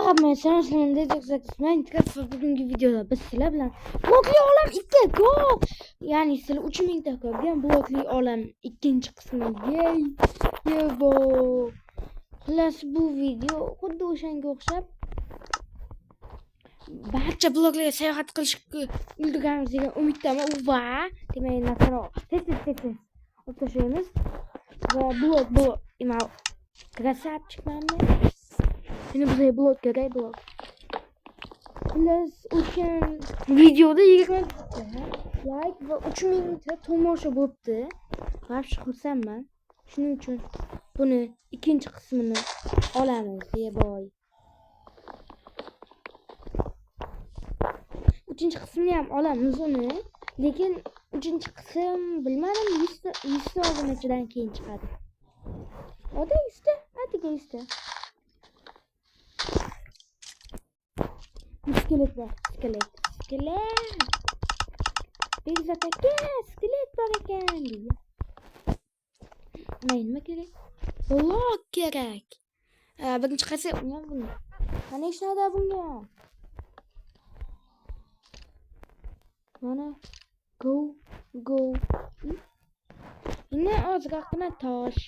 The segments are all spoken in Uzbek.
Merhaba, sen diyeceksiniz. Minecraft bugünkü videoda biz sizler bilan blokli olam 2 go. Yani sizlar 3000 ta ko'rgan blokli olam ikkinchi qismiga yebo. Xullas bu video xuddi o'shanga o'xshab barcha bloklarga sayohat qilishga ulgurganmiz degan umiddaman. Va demak nasro tez o'tashamiz va blok nima красавчикlarni Şimdi buraya blok gerek blok. Plus o'tgan videoda 20 like va 3000 ta tomosha bo'libdi. Yaxshi xursandman. Shuning uchun buni ikkinchi qismini olamiz boy. Uchinchi qismini ham olamiz uni. Lekin uchinchi qism bilmadim 100 ta obunachidan keyin chiqadi. Oda 100 ta, atigi 100 ta. Skelet var. Skelet. Bekzat aka, skelet bor ekan deydi. Nima kerak? Blok kerak. Birinchi qasi buni. Qani ishlarda bunga? Mana go. Yine ozroqgina tosh.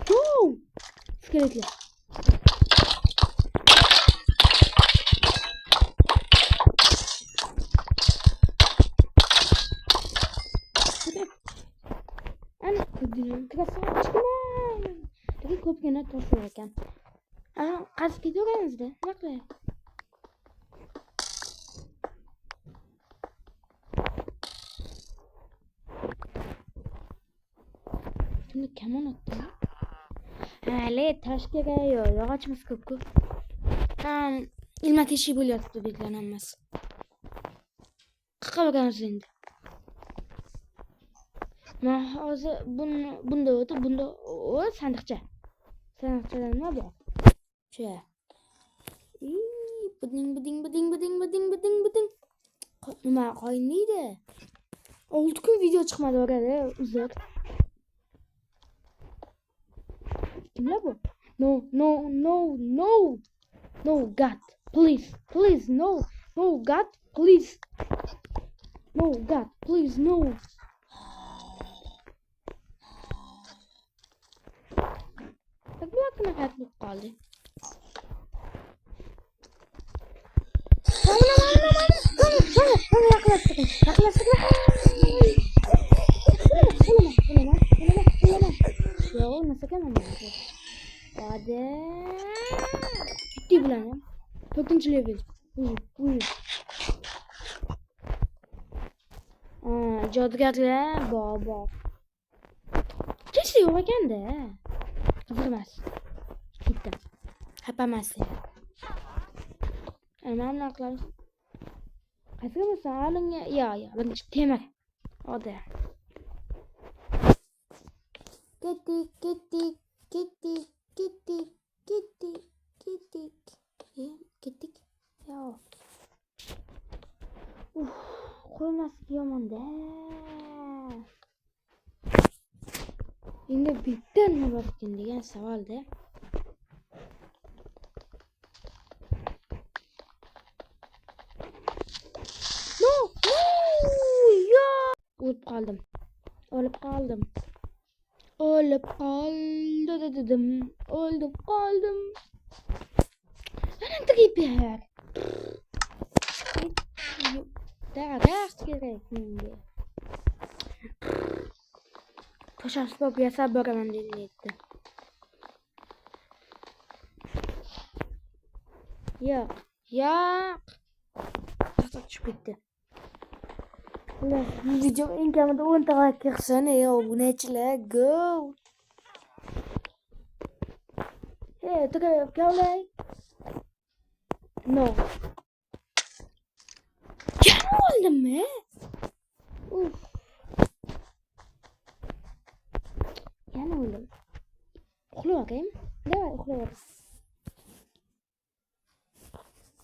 Go! Skeletlar. Krasavchiklar. Lekin ko'pgina tosh bor ekan. Qazib ketaveramizda. Nima qilay? Shuni kamon otdi. Hali tosh kerak yo'q. Yog'ochimiz ko'p-ku. Ilma teshik bo'lyapti beklar hammasi. Qaqaveramiz endi. Men hozir bunda o'tib, bunda sandiqcha. Sandiqchadan nima bor? Shu. Buding. Nima qo'yniydi? 6 kun video chiqmadi orada, uzr. Kimlar bu? No, God, please, no, God, please. No, God, please, no. Bakma kalkıp kaldı. Tamam yaklaştık. Ya o nasıl gelmem lazım? Hadi. Ciddi bilenim. 4. level. Buyur. Cadıgarlar baba. Keşke yola kendi. Kıvırmaz. Gittim. Yapamazsın. Hemen naklar. Hazır mısın? Alın ya. Ben temel. O da. Gittik. Gittik. Ya. Koyması yaman da. Endi bittan nima bor ekan degan savolda. No! Yo! O'lib qoldim. O'lib qoldim. Ana triper. Daraxt kerak menga. Tashabbus yasab boraman dedi. Yo'q. Tashabbus tushib ketdi. Bu video eng kamida 10 ta like qilsin, obunachilar go. Gavlay. No. Yana oldimmi? Yana o'lim. Uxlayapman. Davay uxlayapman.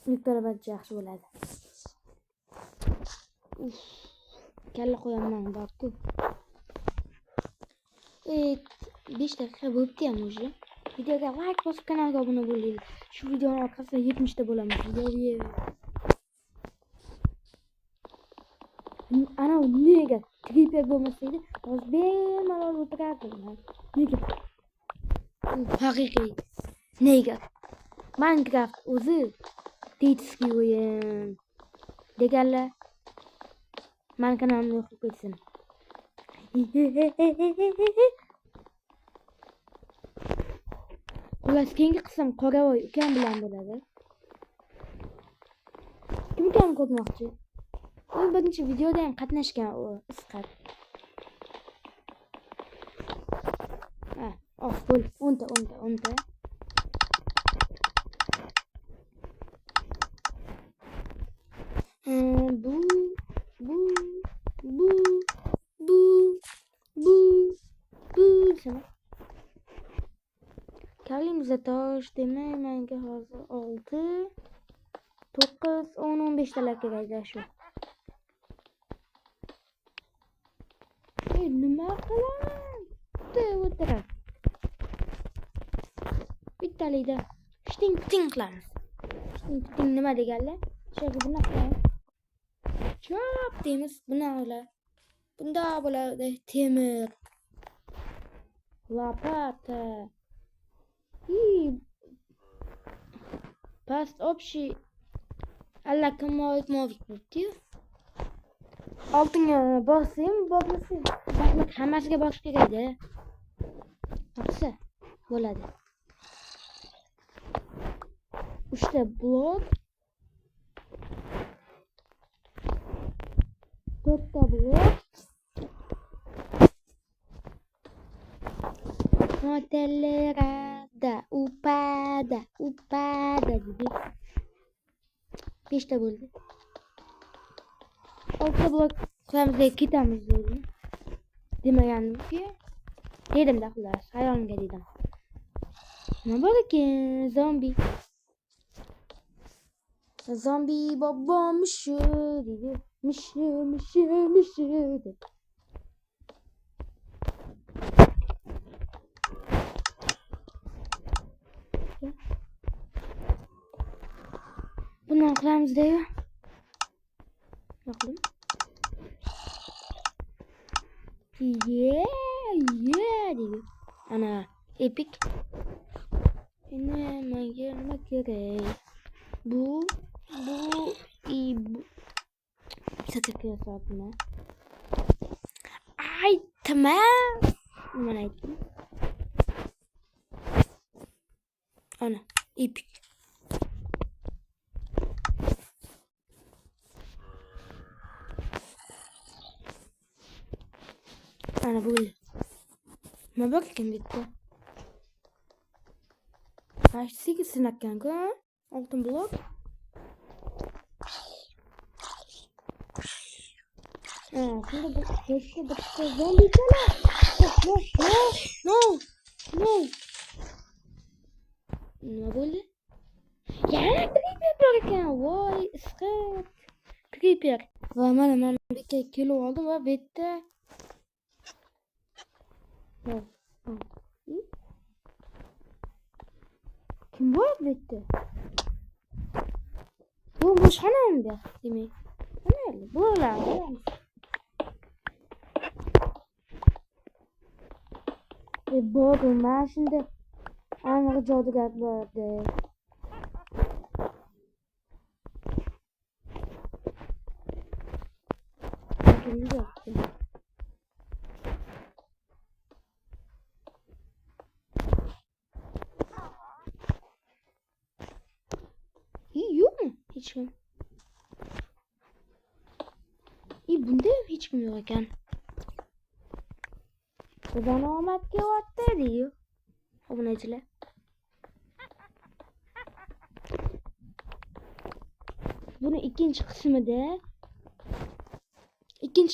Yuqtarabat yaxshi bo'ladi. Kalla qo'yaman borku. 5 daqiqa bo'libdi ham уже. Videoga like bosib kanalga obuna bo'ling. Shu videoning orqasida 70 ta bo'lamiz. Ana nega Creeper bo'lmasaydi, hozir bemalol o'tirardim. Nega? Haqiqiy. Nega? Minecraft o'zi tejski o'yin. Deganlar men kanalimni yo'qib ketsin. Xullas keyingi qism Qoravoy ukam bilan bo'ladi. Kim ekanini ko'rmoqchi? U birinchi videoda ham qatnashgan u Isqat. Bo'l, 10 ta. Sana. Kalimize tosh demaymanga hozir 6 9 10 15 talar kerak shu. Nima qilaman? O'tirib. Bittalikda shting qilamiz. Shting nima deganlar? Shunga bunaqa. Chop deymiz, bunaqa. Bunda bo'ladi temir. Lopata. Past общий allakam movik bo'ldi-yu. Oltinga bossam, bosmak hammasiga bosish kerak-da. Bo'lsa bo'ladi. 3 ta blok. 4 ta blok. Modellerada upada gibi. 5 ta bo'ldi. 6 blok qilamiz, ketamiz dedi. Demaganimki, dedim-da xullas, hayolimga dedim. Nima bor ekan? Zombi bobom shu dedi. Mishi dedi. Bunu qilamiz da-yu. Yo'qmi? Dedi. Ana epic. Nima kerak? Bu sakaka soatma. Aytma. Nima aytdim? Ana epic. Ana bu. Nima bor ekan bu yerda? 8 sinakkan-ku. Oltin blok. Shunda bitta zombi chala. No. Nima bo'ldi? Yana creeper bor ekan. Voy, isqat. Creeper. Va mana men birga kelib oldim va bu yerda kim bor bu yerda? Bu boshxonami demak? Mana bular. Bor, mana shunda aniq jodugar bordi. Yo'qmi hech kim? Bunda ham hech kim yo'q ekan. Xudoning omad kelyapti deydi obunachilar. Buni ikkinchi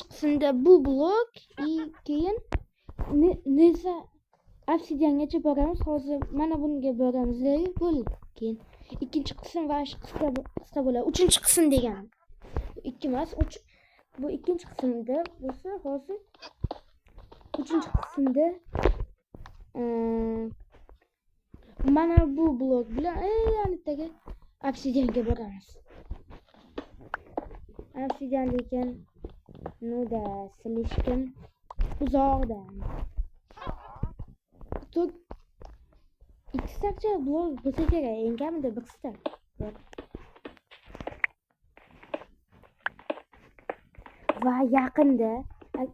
qismida bu blok, keyin nesa obsidiangacha boramiz. Hozir mana bunga boramiz, bo'ldi. Keyin ikkinchi qism va qisqa bo'ladi. Uchinchi qism degan. 2 emas, 3. Bu ikkinchi qismda bo'lsa, hozir uchinchi qismda Mana bu blok bilan yanidagi obsidianga boramiz. Obsidian lekin nuda silishkim uzoqdan. Tuk ikki stakcha blok bo'lsa kerak, eng kamida bir stak. Va yaqinda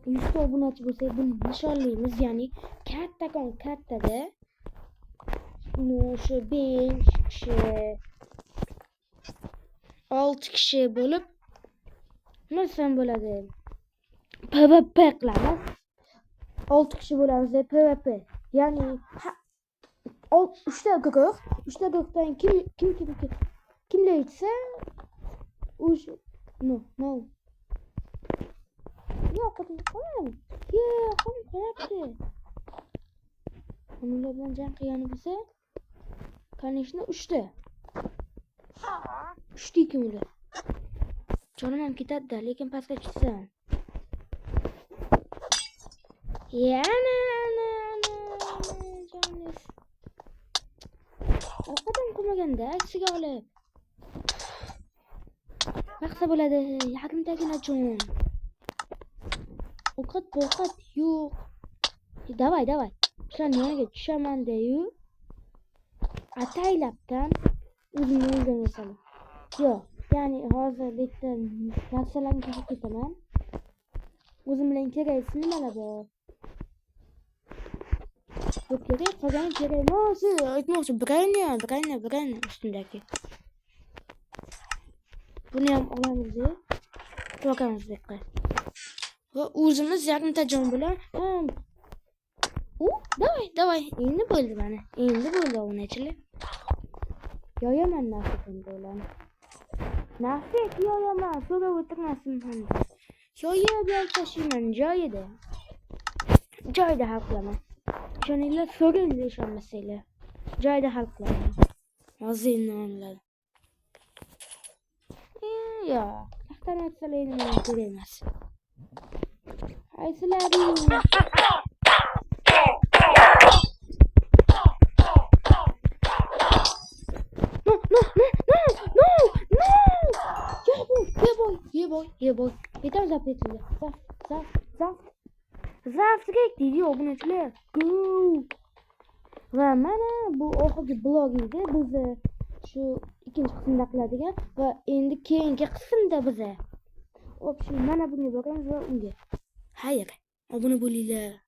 100 ta obunachi bo'lsak, buni nishonlaymiz, ya'ni kattada shu 5 kishi 6 kishi bo'lib nima bo'ladi? PvP qilamiz. 6 kishi bo'lamiz deb PvP. Ya'ni 3 ta guruh, 3 ta guruhdan kimlar yetsa o'sha no. Yo'q, qo'ying. Qo'yapti. Ular bilan jang qilgani bo'lsa, конечно 3 ta. 3 ta ekan ular. Jonim ham ketadi, lekin pastga tushsam. Yana joningiz. Ovqatim qilmaganda aksiga olib. Maqsa bo'ladi, yaqindagina jon. Ovqat yo'q. Davay. Shularni yoniga tushaman-da-yu. Ataylabdan o'zimni o'ldirmasam. Yo'q, ya'ni hozir bitta narsalarni tashib ketaman. O'zim bilan kerakli nimalar bor? Yo'q, kerak, qolgani kerak emas. Aytmoqchi, birini ustundagi. Buni ham olamiz, to'kamiz buyoqqa. Va o'zimiz yarimta jon bilan davay. Endi bo'ldi mana. Endi bo'ldi obunachilar. Yo'yaman narsadan bo'ladi. Nafik yo'yaman, so'rab o'tirmasin ham. Yo'yib tashiyman joyida. Joyida hal qilaman. Ishoninglar, so'ranglar ishonmasanglar. Joyida hal qilaman. Hozir nomlar. Yo'q, taxtdan aytsalaydim kerak emas. Aytsalaydim. No. Yeboy. Yeter zapretili. Zaft deydi obunachilar. Go. Va mana bu oxirgi blog edi. Biz shu ikkinchi qismda qiladigan va endi keyingi qismda biz mana bunga boramiz va unga. Xayr, obuna bo'linglar.